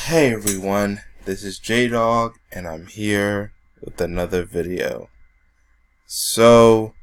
Hey everyone, this is J-Dog and I'm here with another video. So,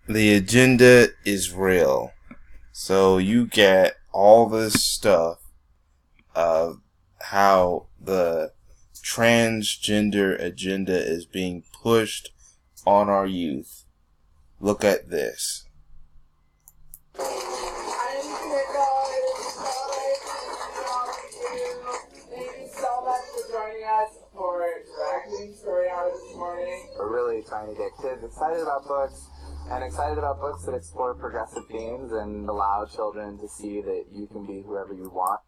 the agenda is real. So you get all this stuff of how the transgender agenda is being pushed on our youth. Look at this. We're really trying to get kids excited about books and excited about books that explore progressive themes and allow children to see that you can be whoever you want.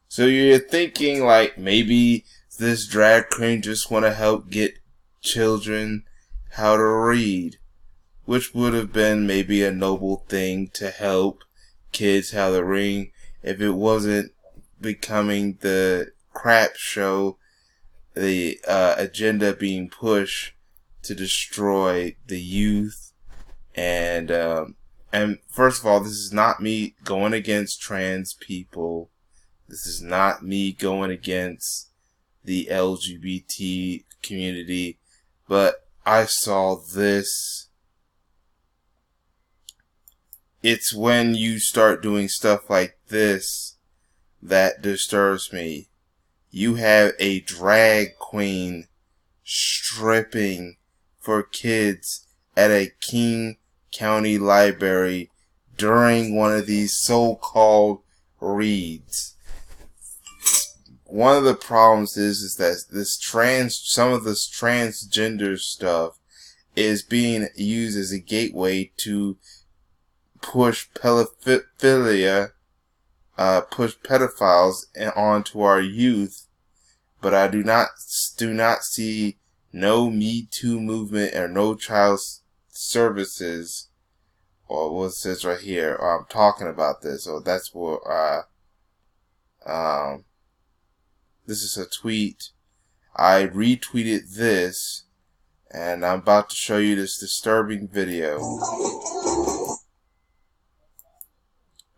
So you're thinking like maybe this drag queen just want to help get children how to read, which would have been maybe a noble thing to help kids how to read if it wasn't becoming the crap show, the agenda being pushed to destroy the youth. And first of all, this is not me going against trans people. This is not me going against the LGBT community, but I saw this. It's when you start doing stuff like this that disturbs me. You have a drag queen stripping for kids at a King County library during one of these so-called reads. One of the problems is that some of this transgender stuff is being used as a gateway to push pedophilia, push pedophiles onto our youth. But I do not see no Me Too movement or no child services, or what it says right here. I'm talking about this, so that's what this is a tweet. I retweeted this, and I'm about to show you this disturbing video.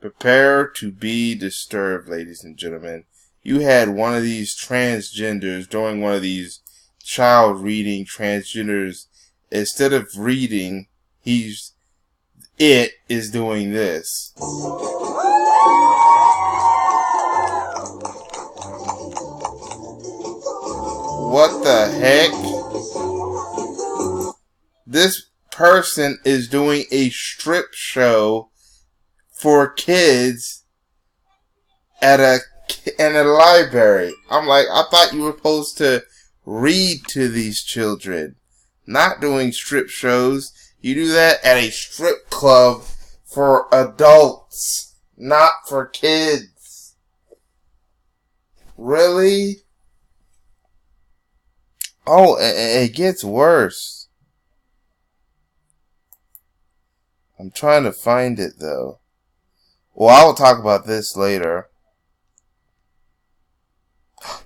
Prepare to be disturbed, ladies and gentlemen. You had one of these transgenders doing one of these child reading transgenders. Instead of reading, it is doing this. What the heck? This person is doing a strip show for kids in a library. I'm like, I thought you were supposed to read to these children, not doing strip shows. You do that at a strip club for adults, not for kids. Really? Oh, it gets worse. I'm trying to find it though. Well, I will talk about this later.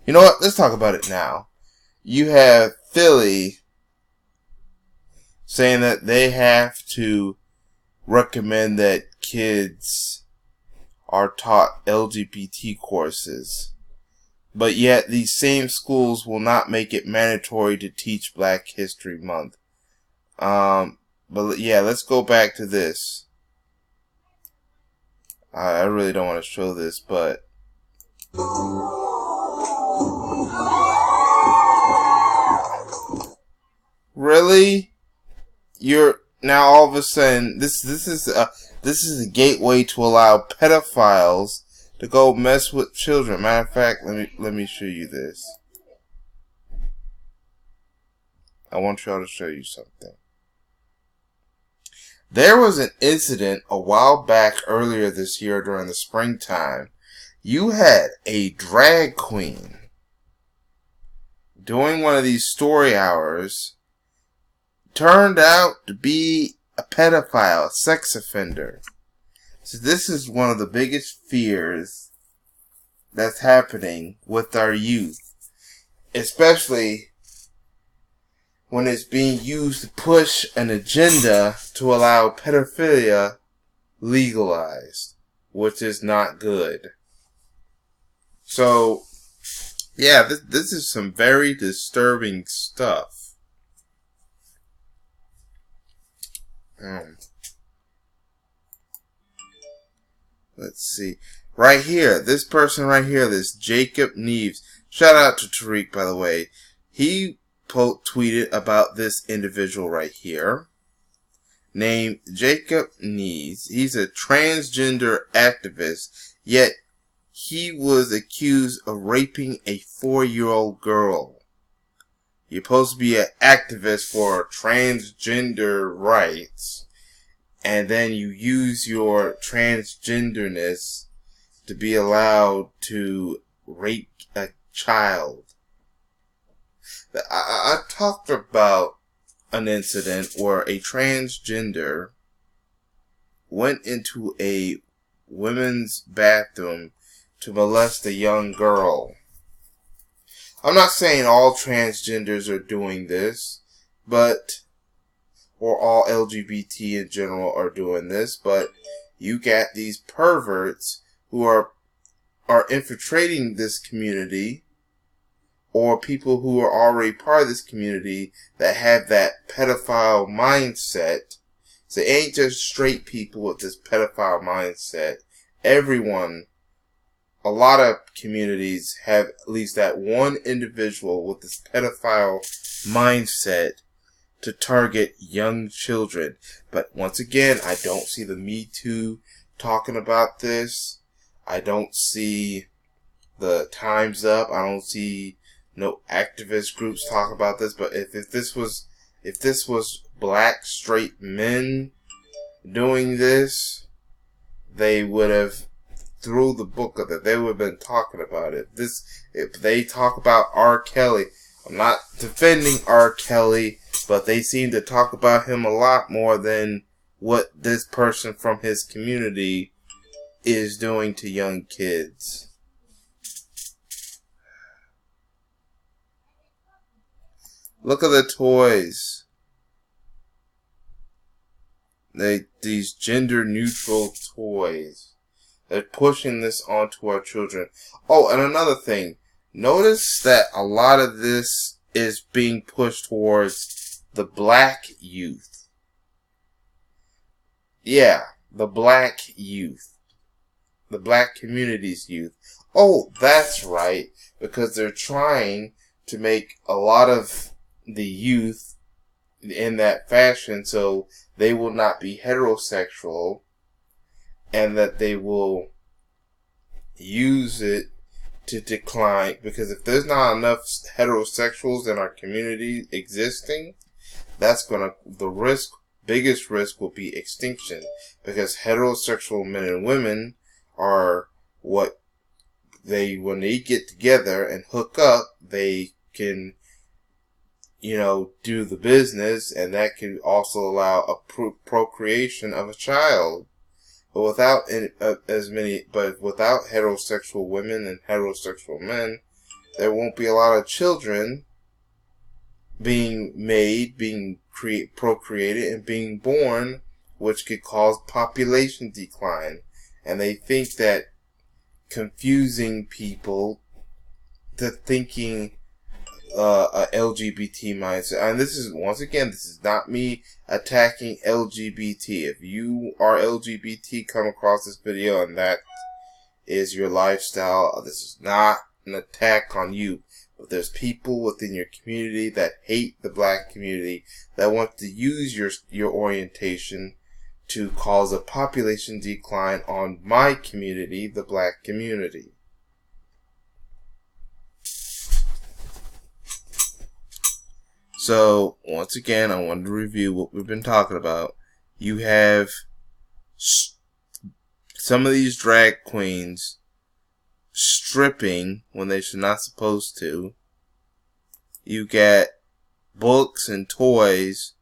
You know what? Let's talk about it now. You have Philly saying that they have to recommend that kids are taught LGBT courses. But yet these same schools will not make it mandatory to teach Black History Month. But yeah, let's go back to this. I really don't want to show this, but really, you're now all of a sudden this is a gateway to allow pedophiles to go mess with children. Matter of fact, let me show you this. I want y'all to show you something. There was an incident a while back earlier this year during the springtime. You had a drag queen doing one of these story hours, turned out to be a pedophile, sex offender. So this is one of the biggest fears that's happening with our youth, especially when it's being used to push an agenda to allow pedophilia legalized, which is not good. So, yeah, this is some very disturbing stuff. Let's see. Right here, this person right here, this Jacob Neves. Shout out to Tariq, by the way. He tweeted about this individual right here, named Jacob Neves. He's a transgender activist, yet he was accused of raping a 4-year-old girl. You're supposed to be an activist for transgender rights, and then you use your transgenderness to be allowed to rape a child. I talked about an incident where a transgender went into a women's bathroom to molest a young girl. I'm not saying all transgenders are doing this, or all LGBT in general are doing this, but you got these perverts who are infiltrating this community, or people who are already part of this community that have that pedophile mindset. So it ain't just straight people with this pedophile mindset. Everyone, a lot of communities have at least that one individual with this pedophile mindset to target young children. But once again, I don't see the Me Too talking about this. I don't see the Time's Up. I don't see no activist groups talk about this. But if this was black straight men doing this, they would have threw the book of it. They would have been talking about it. If they talk about R. Kelly, I'm not defending R. Kelly, but they seem to talk about him a lot more than what this person from his community is doing to young kids. Look at the toys. These gender neutral toys. They're pushing this onto our children. Oh, and another thing. Notice that a lot of this is being pushed towards the black youth. Yeah, the black youth. The black community's youth. Oh, that's right. Because they're trying to make a lot of the youth in that fashion so they will not be heterosexual, and that they will use it to decline. Because if there's not enough heterosexuals in our community existing, the biggest risk will be extinction. Because heterosexual men and women are when they get together and hook up, they can, do the business, and that can also allow a procreation of a child. But without heterosexual women and heterosexual men, there won't be a lot of children being made, being procreated, and being born, which could cause population decline. And they think that confusing people to thinking a LGBT mindset. And this is not me attacking LGBT. If you are LGBT, come across this video and that is your lifestyle, this is not an attack on you. But there's people within your community that hate the black community, that want to use your orientation to cause a population decline on my community, the black community. So, once again, I wanted to review what we've been talking about. You have some of these drag queens stripping when they should not supposed to. You get books and toys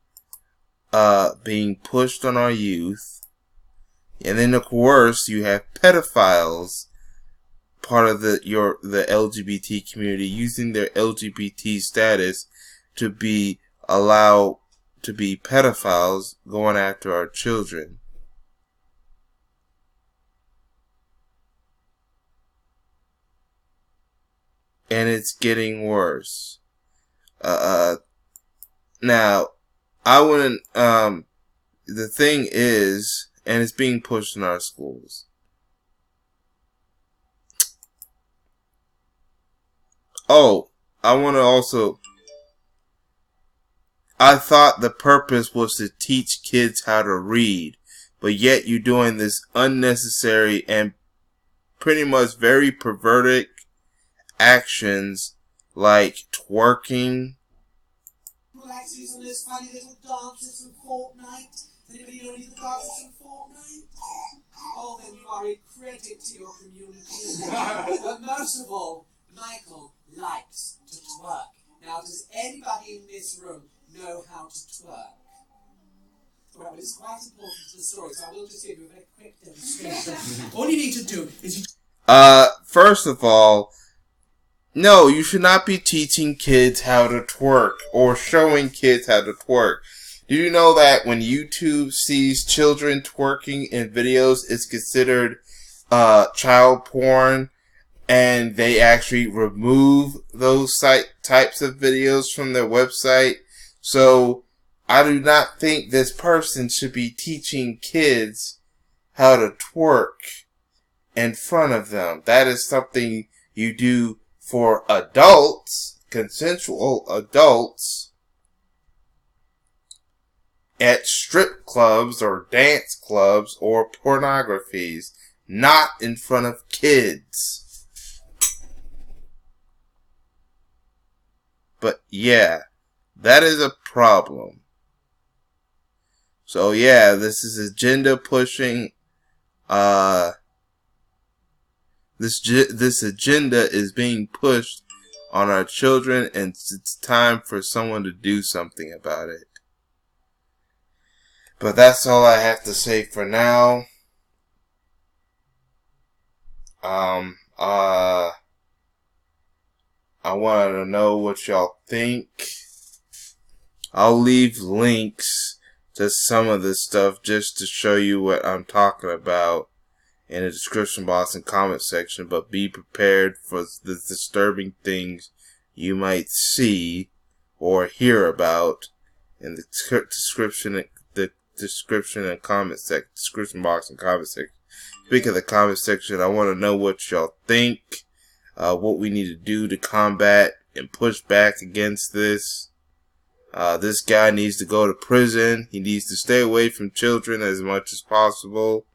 being pushed on our youth. And then, of course, you have pedophiles, part of the LGBT community, using their LGBT status to be allowed to be pedophiles, going after our children. and it's getting worse. Now, I wouldn't, the thing is, and it's being pushed in our schools. Oh, I want to also, I thought the purpose was to teach kids how to read, but yet you're doing this unnecessary and pretty much very perverted actions like twerking. Relaxes on those funny little dances from Fortnite. Does anybody know any of the dances from Fortnite? Oh, then you are a credit to your community. But most of all, Michael likes to twerk. Now, does anybody in this room know how to twerk? Well, it's quite important to the story, so I will just give you a very quick demonstration. All you need to do is First of all, no, you should not be teaching kids how to twerk or showing kids how to twerk. Do you know that when YouTube sees children twerking in videos, it's considered child porn, and they actually remove those types of videos from their website? So I do not think this person should be teaching kids how to twerk in front of them. That is something you do for adults, consensual adults, at strip clubs or dance clubs or pornographies, not in front of kids. But yeah, that is a problem. So yeah, this is agenda pushing. This agenda is being pushed on our children, and it's time for someone to do something about it. But that's all I have to say for now. I wanted to know what y'all think. I'll leave links to some of this stuff just to show you what I'm talking about in the description box and comment section, but be prepared for the disturbing things you might see or hear about in the description and comment section, description box and comment section. Speaking of the comment section, I want to know what y'all think, what we need to do to combat and push back against this. This guy needs to go to prison. He needs to stay away from children as much as possible.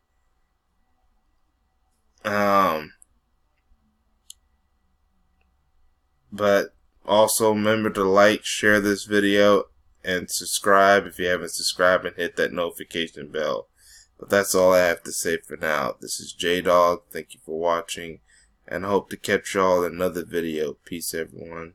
But also remember to like, share this video, and subscribe if you haven't subscribed, and hit that notification bell. But that's all I have to say for now. This is J-Dog. Thank you for watching, and hope to catch y'all in another video. Peace, everyone.